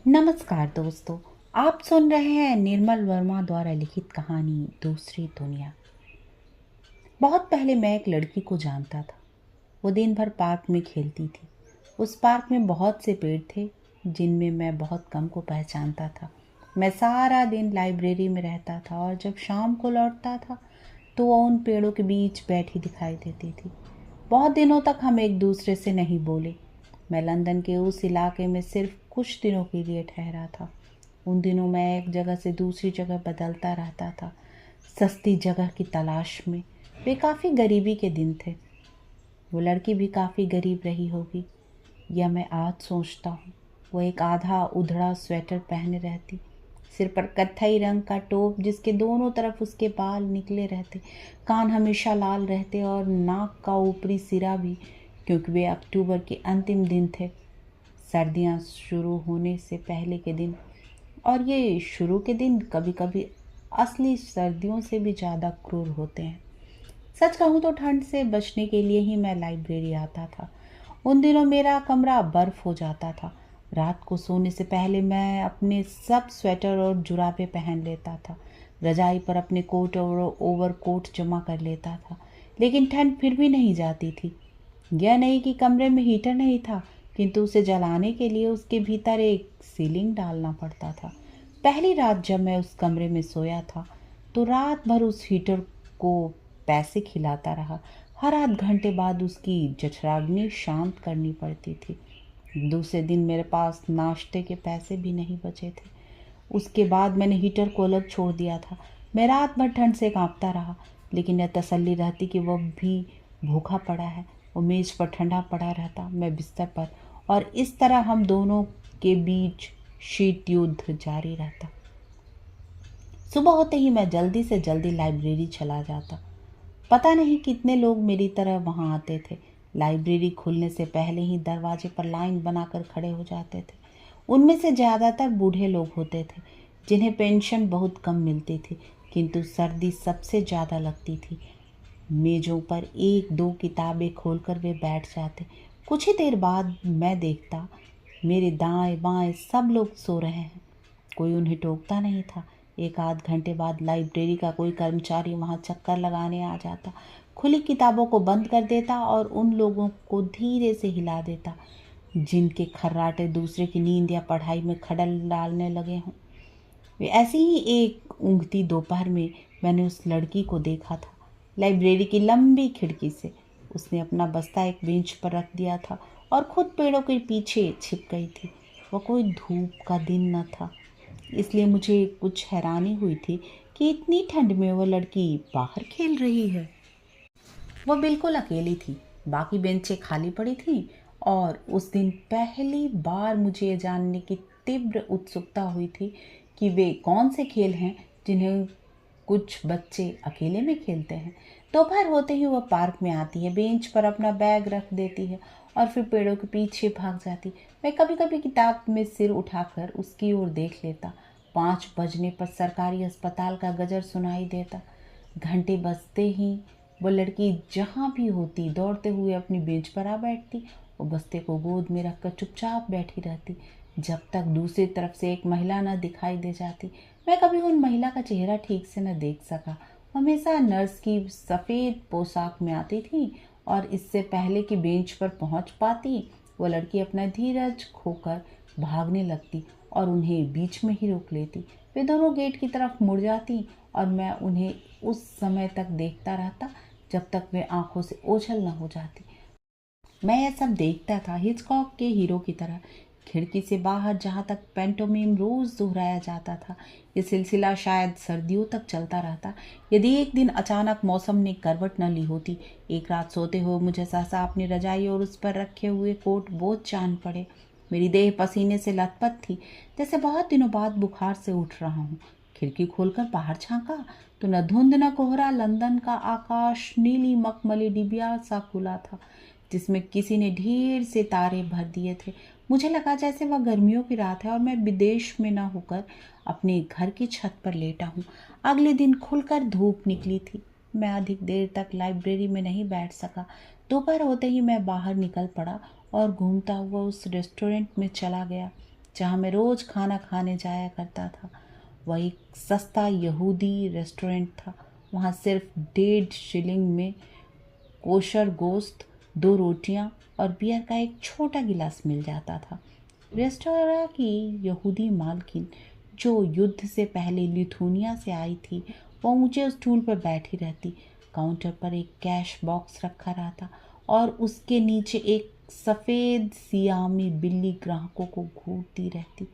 नमस्कार दोस्तों। आप सुन रहे हैं निर्मल वर्मा द्वारा लिखित कहानी दूसरी दुनिया। बहुत पहले मैं एक लड़की को जानता था। वो दिन भर पार्क में खेलती थी। उस पार्क में बहुत से पेड़ थे जिनमें मैं बहुत कम को पहचानता था। मैं सारा दिन लाइब्रेरी में रहता था और जब शाम को लौटता था तो वो उन पेड़ों के बीच बैठी दिखाई देती थी। बहुत दिनों तक हम एक दूसरे से नहीं बोले। मैं लंदन के उस इलाके में सिर्फ कुछ दिनों के लिए ठहरा था। उन दिनों मैं एक जगह से दूसरी जगह बदलता रहता था, सस्ती जगह की तलाश में। वे काफ़ी गरीबी के दिन थे। वो लड़की भी काफ़ी गरीब रही होगी, यह मैं आज सोचता हूँ। वो एक आधा उधड़ा स्वेटर पहने रहती, सिर पर कत्थई रंग का टोप जिसके दोनों तरफ उसके बाल निकले रहते, कान हमेशा लाल रहते और नाक का ऊपरी सिरा भी, क्योंकि वे अक्टूबर के अंतिम दिन थे, सर्दियाँ शुरू होने से पहले के दिन। और ये शुरू के दिन कभी कभी असली सर्दियों से भी ज़्यादा क्रूर होते हैं। सच कहूँ तो ठंड से बचने के लिए ही मैं लाइब्रेरी आता था। उन दिनों मेरा कमरा बर्फ़ हो जाता था। रात को सोने से पहले मैं अपने सब स्वेटर और जुराबें पहन लेता था। रजाई पर अपने कोट और ओवरकोट जमा कर लेता था, लेकिन ठंड फिर भी नहीं जाती थी। यह नहीं कि कमरे में हीटर नहीं था, किंतु उसे जलाने के लिए उसके भीतर एक सीलिंग डालना पड़ता था। पहली रात जब मैं उस कमरे में सोया था तो रात भर उस हीटर को पैसे खिलाता रहा। हर आध घंटे बाद उसकी जठराग्नि शांत करनी पड़ती थी। दूसरे दिन मेरे पास नाश्ते के पैसे भी नहीं बचे थे। उसके बाद मैंने हीटर को अलग छोड़ दिया था। मैं रात भर ठंड से कांपता रहा, लेकिन यह तसल्ली रहती कि वह भी भूखा पड़ा है। वो मेज़ पर ठंडा पड़ा रहता, मैं बिस्तर पर, और इस तरह हम दोनों के बीच शीत युद्ध जारी रहता। सुबह होते ही मैं जल्दी से जल्दी लाइब्रेरी चला जाता। पता नहीं कितने लोग मेरी तरह वहाँ आते थे। लाइब्रेरी खुलने से पहले ही दरवाजे पर लाइन बनाकर खड़े हो जाते थे। उनमें से ज़्यादातर बूढ़े लोग होते थे जिन्हें पेंशन बहुत कम मिलती थी, किंतु सर्दी सबसे ज़्यादा लगती थी। मेज़ों पर एक दो किताबें खोलकर वे बैठ जाते। कुछ ही देर बाद मैं देखता मेरे दाएं बाएं सब लोग सो रहे हैं। कोई उन्हें टोकता नहीं था। एक आध घंटे बाद लाइब्रेरी का कोई कर्मचारी वहां चक्कर लगाने आ जाता, खुली किताबों को बंद कर देता और उन लोगों को धीरे से हिला देता जिनके खर्राटे दूसरे की नींद या पढ़ाई में खलल डालने लगे हों। वे ऐसी ही एक ऊँघती दोपहर में मैंने उस लड़की को देखा था, लाइब्रेरी की लंबी खिड़की से। उसने अपना बस्ता एक बेंच पर रख दिया था और खुद पेड़ों के पीछे छिप गई थी। वह कोई धूप का दिन न था, इसलिए मुझे कुछ हैरानी हुई थी कि इतनी ठंड में वह लड़की बाहर खेल रही है। वह बिल्कुल अकेली थी, बाकी बेंचें खाली पड़ी थीं, और उस दिन पहली बार मुझे ये जानने की तीव्र उत्सुकता हुई थी कि वे कौन से खेल हैं जिन्हें कुछ बच्चे अकेले में खेलते हैं। दोपहर होते ही वह पार्क में आती है, बेंच पर अपना बैग रख देती है और फिर पेड़ों के पीछे भाग जाती। मैं कभी कभी किताब में सिर उठाकर उसकी ओर देख लेता। 5 बजने पर सरकारी अस्पताल का गजर सुनाई देता। घंटे बजते ही वो लड़की जहाँ भी होती दौड़ते हुए अपनी बेंच पर आ बैठती। वो बस्ते को गोद में रखकर चुपचाप बैठी रहती जब तक दूसरी तरफ से एक महिला न दिखाई दे जाती। मैं कभी उन महिला का चेहरा ठीक से न देख सका। हमेशा नर्स की सफ़ेद पोशाक में आती थी और इससे पहले कि बेंच पर पहुंच पाती वो लड़की अपना धीरज खोकर भागने लगती और उन्हें बीच में ही रोक लेती। वे दोनों गेट की तरफ मुड़ जाती और मैं उन्हें उस समय तक देखता रहता जब तक वे आंखों से ओझल न हो जाती। मैं यह सब देखता था हिचकॉक के हीरो की तरह, खिड़की से बाहर जहाँ तक पैंटोमीम रोज दोहराया जाता था। ये सिलसिला शायद सर्दियों तक चलता रहता यदि एक दिन अचानक मौसम ने करवट न ली होती। एक रात सोते हुए मुझे सहसा अपनी रजाई और उस पर रखे हुए कोट बोझ जान पड़े। मेरी देह पसीने से लथपथ थी, जैसे बहुत दिनों बाद बुखार से उठ रहा हूँ। खिड़की खोलकर बाहर झांका तो न धुंध न कोहरा, लंदन का आकाश नीली मखमली डिबिया सा खुला था जिसमें किसी ने ढेर से तारे भर दिए थे। मुझे लगा जैसे वह गर्मियों की रात है और मैं विदेश में न होकर अपने घर की छत पर लेटा हूँ। अगले दिन खुलकर धूप निकली थी। मैं अधिक देर तक लाइब्रेरी में नहीं बैठ सका। दोपहर होते ही मैं बाहर निकल पड़ा और घूमता हुआ उस रेस्टोरेंट में चला गया जहाँ मैं रोज़ खाना खाने जाया करता था। वह एक सस्ता यहूदी रेस्टोरेंट था। वहाँ सिर्फ 1.5 शिलिंग में कोशर गोश्त, 2 रोटियां और बियर का एक छोटा गिलास मिल जाता था। रेस्टोरेंट की यहूदी मालकिन, जो युद्ध से पहले लिथुनिया से आई थी, वह ऊंचे स्टूल पर बैठी रहती। काउंटर पर एक कैश बॉक्स रखा रहता और उसके नीचे एक सफ़ेद सियामी बिल्ली ग्राहकों को घूरती रहती।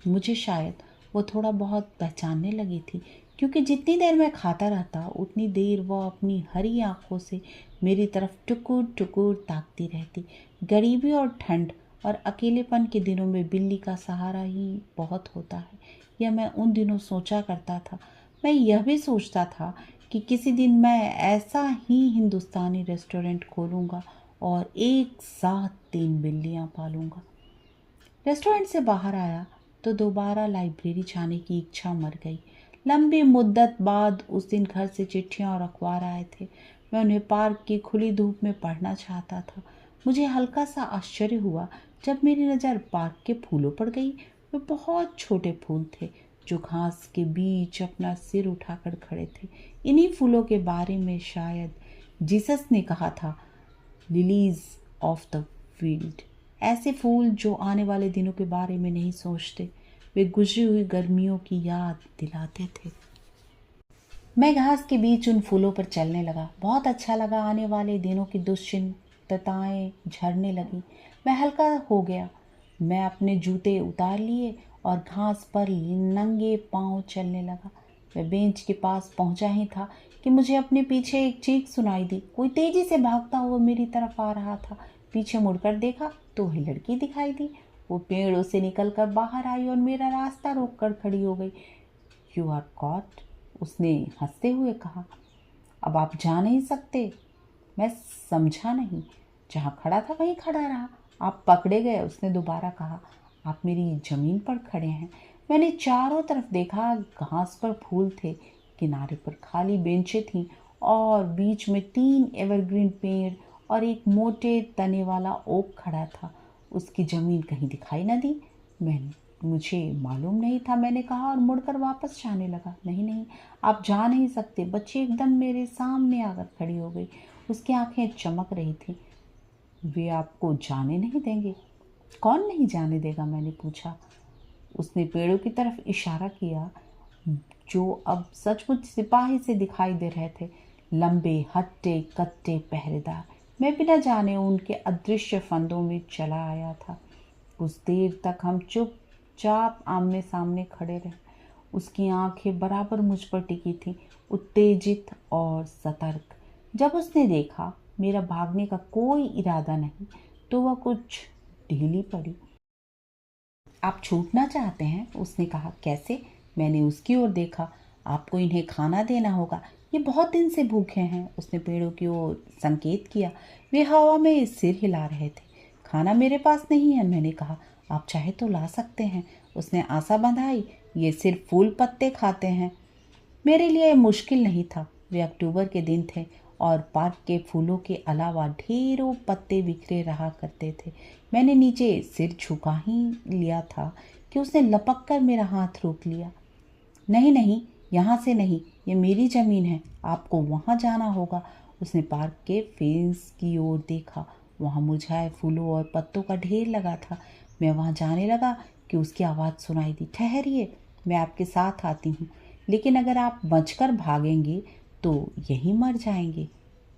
मुझे शायद वो थोड़ा बहुत पहचानने लगी थी, क्योंकि जितनी देर मैं खाता रहता उतनी देर वह अपनी हरी आंखों से मेरी तरफ टुकुर टुकुर ताकती रहती। गरीबी और ठंड और अकेलेपन के दिनों में बिल्ली का सहारा ही बहुत होता है, यह मैं उन दिनों सोचा करता था। मैं यह भी सोचता था कि किसी दिन मैं ऐसा ही हिंदुस्तानी रेस्टोरेंट खोलूँगा और एक साथ 3 बिल्लियाँ पालूँगा। रेस्टोरेंट से बाहर आया तो दोबारा लाइब्रेरी जाने की इच्छा मर गई। लंबी मुद्दत बाद उस दिन घर से चिट्ठियां और अखबार आए थे। मैं उन्हें पार्क की खुली धूप में पढ़ना चाहता था। मुझे हल्का सा आश्चर्य हुआ जब मेरी नज़र पार्क के फूलों पर गई। वे बहुत छोटे फूल थे जो घास के बीच अपना सिर उठाकर खड़े थे। इन्हीं फूलों के बारे में शायद जीसस ने कहा था, लिलीज ऑफ द फील्ड। ऐसे फूल जो आने वाले दिनों के बारे में नहीं सोचते, वे गुजरी हुई गर्मियों की याद दिलाते थे। मैं घास के बीच उन फूलों पर चलने लगा। बहुत अच्छा लगा। आने वाले दिनों की दुश्चिंताएं झरने लगी। मैं हल्का हो गया। मैं अपने जूते उतार लिए और घास पर नंगे पांव चलने लगा। मैं बेंच के पास पहुंचा ही था कि मुझे अपने पीछे एक चीख सुनाई दी। कोई तेजी से भागता हुआ मेरी तरफ आ रहा था। पीछे मुड़कर देखा तो वही लड़की दिखाई दी। वो पेड़ों से निकलकर बाहर आई और मेरा रास्ता रोककर खड़ी हो गई। यू आर कॉट, उसने हंसते हुए कहा। अब आप जा नहीं सकते। मैं समझा नहीं। जहाँ खड़ा था वहीं खड़ा रहा। आप पकड़े गए, उसने दोबारा कहा। आप मेरी जमीन पर खड़े हैं। मैंने चारों तरफ देखा। घास पर फूल थे, किनारे पर खाली बेंचें थीं और बीच में 3 एवरग्रीन पेड़ और एक मोटे तने वाला ओक खड़ा था। उसकी जमीन कहीं दिखाई न दी। मुझे मालूम नहीं था, मैंने कहा और मुड़कर वापस जाने लगा। नहीं नहीं, आप जा नहीं सकते। बच्ची एकदम मेरे सामने आकर खड़ी हो गई। उसकी आंखें चमक रही थी। वे आपको जाने नहीं देंगे। कौन नहीं जाने देगा, मैंने पूछा। उसने पेड़ों की तरफ इशारा किया जो अब सचमुच सिपाही से दिखाई दे रहे थे। लंबे हट्टे कट्टे पहरेदार। मैं बिना जाने उनके अदृश्य फंदों में चला आया था। कुछ देर तक हम चुपचाप आमने सामने खड़े रहे। उसकी आंखें बराबर मुझ पर टिकी थीं, उत्तेजित और सतर्क। जब उसने देखा मेरा भागने का कोई इरादा नहीं तो वह कुछ ढीली पड़ी। आप छूटना चाहते हैं, उसने कहा। कैसे? मैंने उसकी ओर देखा। आपको इन्हें खाना देना होगा। ये बहुत दिन से भूखे हैं। उसने पेड़ों की ओर संकेत किया। वे हवा में सिर हिला रहे थे। खाना मेरे पास नहीं है, मैंने कहा। आप चाहे तो ला सकते हैं। उसने आशा बंधाई। ये सिर्फ फूल पत्ते खाते हैं। मेरे लिए मुश्किल नहीं था। वे अक्टूबर के दिन थे और पार्क के फूलों के अलावा ढेरों पत्ते बिखरे रहा करते थे। मैंने नीचे सिर झुका ही लिया था कि उसने लपक कर मेरा हाथ रोक लिया। नहीं नहीं, यहाँ से नहीं, ये मेरी ज़मीन है। आपको वहाँ जाना होगा। उसने पार्क के फेंस की ओर देखा। वहाँ मुरझाए फूलों और पत्तों का ढेर लगा था। मैं वहाँ जाने लगा कि उसकी आवाज़ सुनाई दी। ठहरिए, मैं आपके साथ आती हूँ, लेकिन अगर आप बचकर भागेंगे तो यहीं मर जाएंगे।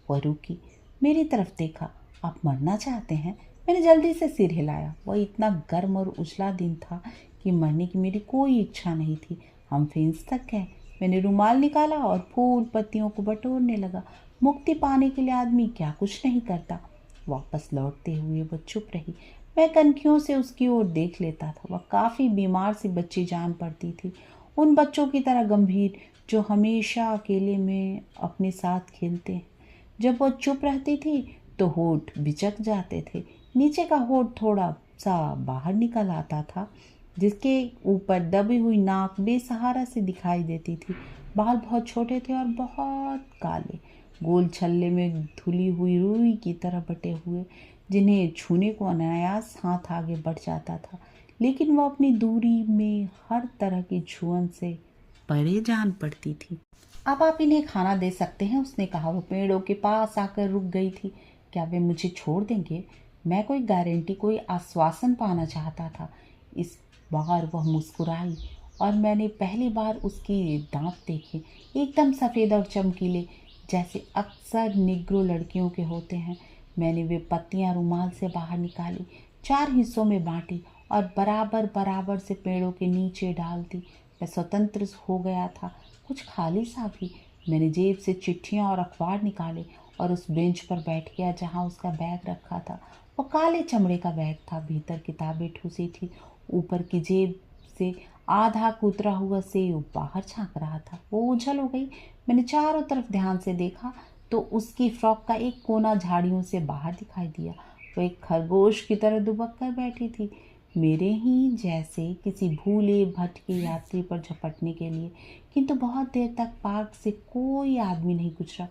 वह रुकी, मेरी तरफ देखा। आप मरना चाहते हैं? मैंने जल्दी से सिर हिलाया। वह इतना गर्म और उजला दिन था कि मरने की मेरी कोई इच्छा नहीं थी। हम फेंस तक गए। मैंने रुमाल निकाला और फूल पत्तियों को बटोरने लगा। मुक्ति पाने के लिए आदमी क्या कुछ नहीं करता। वापस लौटते हुए वह चुप रही। मैं कनखियों से उसकी ओर देख लेता था। वह काफ़ी बीमार सी बच्ची जान पड़ती थी, उन बच्चों की तरह गंभीर जो हमेशा अकेले में अपने साथ खेलते हैं। जब वह चुप रहती थी तो होठ बिचक जाते थे। नीचे का होठ थोड़ा सा बाहर निकल आता था, जिसके ऊपर दबी हुई नाक बेसहारा से दिखाई देती थी। बाल बहुत छोटे थे और बहुत काले, गोल छल्ले में धुली हुई रुई की तरह बटे हुए, जिन्हें छूने को अनायास हाथ आगे बढ़ जाता था, लेकिन वह अपनी दूरी में हर तरह की छुअन से परे जान पड़ती थी। अब आप इन्हें खाना दे सकते हैं, उसने कहा। वो पेड़ों के पास आकर रुक गई थी। क्या वे मुझे छोड़ देंगे? मैं कोई गारंटी, कोई आश्वासन पाना चाहता था। इस बार वह मुस्कुराई और मैंने पहली बार उसके दांत देखे, एकदम सफ़ेद और चमकीले, जैसे अक्सर निग्रो लड़कियों के होते हैं। मैंने वे पत्तियां रुमाल से बाहर निकाली, 4 हिस्सों में बांटी और बराबर बराबर से पेड़ों के नीचे डाल दी। मैं स्वतंत्र हो गया था, कुछ खाली सा भी। मैंने जेब से चिट्ठियां और अखबार निकाले और उस बेंच पर बैठ गया जहां उसका बैग रखा था। वो काले चमड़े का बैग था, भीतर किताबें ठूसी थी। ऊपर की जेब से आधा कुतरा हुआ सेब बाहर झांक रहा था। वो उछल हो गई। मैंने चारों तरफ ध्यान से देखा तो उसकी फ्रॉक का एक कोना झाड़ियों से बाहर दिखाई दिया। वो एक खरगोश की तरह दुबक कर बैठी थी, मेरे ही जैसे किसी भूले भटके यात्री पर झपटने के लिए। किंतु बहुत देर तक पार्क से कोई आदमी नहीं गुजरा।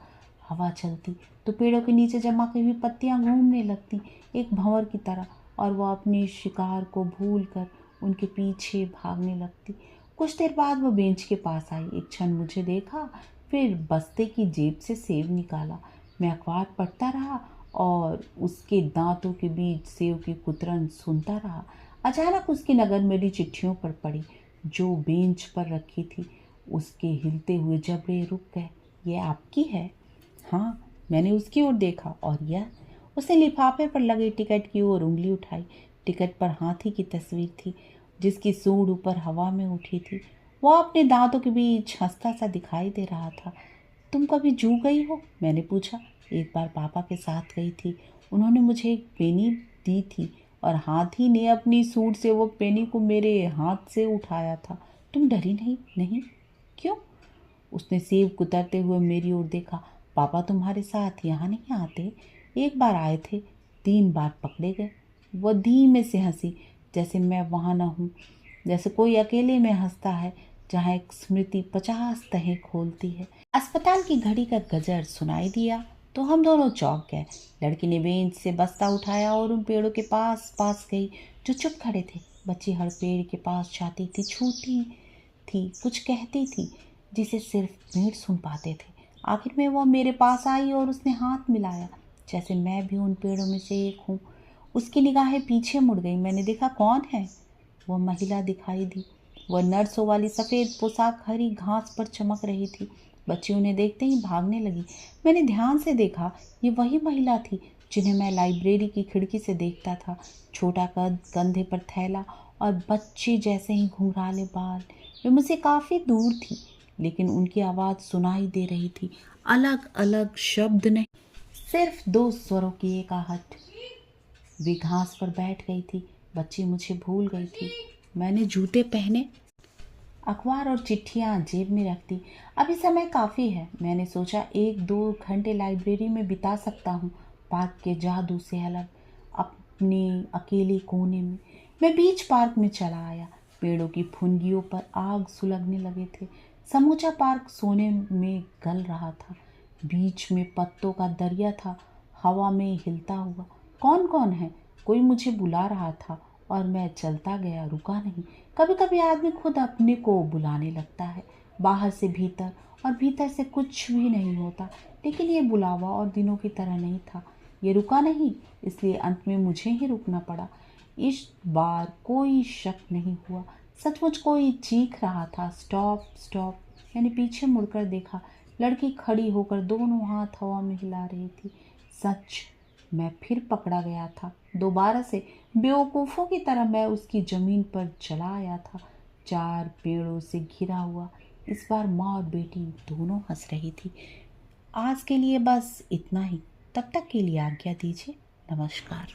हवा चलती तो पेड़ों के नीचे जमा की हुई पत्तियां घूमने लगती, एक भंवर की तरह, और वह अपने शिकार को भूल कर उनके पीछे भागने लगती। कुछ देर बाद वह बेंच के पास आई, एक क्षण मुझे देखा, फिर बस्ते की जेब से सेब निकाला। मैं अखबार पढ़ता रहा और उसके दांतों के बीच सेब की कुतरन सुनता रहा। अचानक उसकी नज़र मेरी चिट्ठियों पर पड़ी जो बेंच पर रखी थी। उसके हिलते हुए जबड़े रुक गए। ये आपकी है? हाँ, मैंने उसकी ओर देखा। और यह? उसने लिफाफे पर लगे टिकट की ओर उंगली उठाई। टिकट पर हाथी की तस्वीर थी जिसकी सूंड ऊपर हवा में उठी थी। वह अपने दांतों के बीच हंसता सा दिखाई दे रहा था। तुम कभी जू गई हो? मैंने पूछा। एक बार पापा के साथ गई थी। उन्होंने मुझे एक पेनी दी थी और हाथी ने अपनी सूंड से वो पेनी को मेरे हाथ से उठाया था। तुम डरी नहीं? नहीं। क्यों? उसने सेब कुतरते हुए मेरी ओर देखा। पापा तुम्हारे साथ यहाँ नहीं आते? एक बार आए थे, 3 बार पकड़े गए। वह धीमे से हंसी, जैसे मैं वहाँ न हूँ, जैसे कोई अकेले में हंसता है जहाँ एक स्मृति 50 तहें खोलती है। अस्पताल की घड़ी का गजर सुनाई दिया तो हम दोनों चौंक गए। लड़की ने बेंच से बस्ता उठाया और उन पेड़ों के पास पास गई जो चुप खड़े थे। बच्ची हर पेड़ के पास जाती थी, छूती थी, कुछ कहती थी जिसे सिर्फ पेड़ सुन पाते थे। आखिर में वह मेरे पास आई और उसने हाथ मिलाया, जैसे मैं भी उन पेड़ों में से एक हूँ। उसकी निगाहें पीछे मुड़ गई। मैंने देखा कौन है। वह महिला दिखाई दी। वह नर्सों वाली सफ़ेद पोशाक हरी घास पर चमक रही थी। बच्ची उन्हें देखते ही भागने लगी। मैंने ध्यान से देखा, ये वही महिला थी जिन्हें मैं लाइब्रेरी की खिड़की से देखता था। छोटा कद, कंधे पर थैला और बच्चे जैसे ही घुंघराले बाल। वे मुझसे काफ़ी दूर थी, लेकिन उनकी आवाज़ सुनाई दे रही थी। अलग अलग शब्द नहीं, सिर्फ 2 स्वरों की एक आहट। वे घास पर बैठ गई थी। बच्ची मुझे भूल गई थी। मैंने जूते पहने, अखबार और चिट्ठियां जेब में रख दी। अभी समय काफ़ी है, मैंने सोचा। 1-2 घंटे लाइब्रेरी में बिता सकता हूँ, पार्क के जादू से अलग, अपने अकेले कोने में। मैं बीच पार्क में चला आया। पेड़ों की फुनगियों पर आग सुलगने लगे थे। समूचा पार्क सोने में गल रहा था। बीच में पत्तों का दरिया था, हवा में हिलता हुआ। कौन कौन है? कोई मुझे बुला रहा था और मैं चलता गया, रुका नहीं। कभी कभी आदमी खुद अपने को बुलाने लगता है, बाहर से भीतर और भीतर से कुछ भी नहीं होता। लेकिन ये बुलावा और दिनों की तरह नहीं था। ये रुका नहीं, इसलिए अंत में मुझे ही रुकना पड़ा। इस बार कोई शक नहीं हुआ, सचमुच कोई चीख रहा था, स्टॉप स्टॉप। मैंने पीछे मुड़कर देखा। लड़की खड़ी होकर दोनों हाथ हवा में हिला रही थी। सच, मैं फिर पकड़ा गया था। दोबारा से बेवकूफ़ों की तरह मैं उसकी ज़मीन पर चला आया था, 4 पेड़ों से घिरा हुआ। इस बार माँ और बेटी दोनों हंस रही थी। आज के लिए बस इतना ही। तब तक के लिए आज्ञा दीजिए। नमस्कार।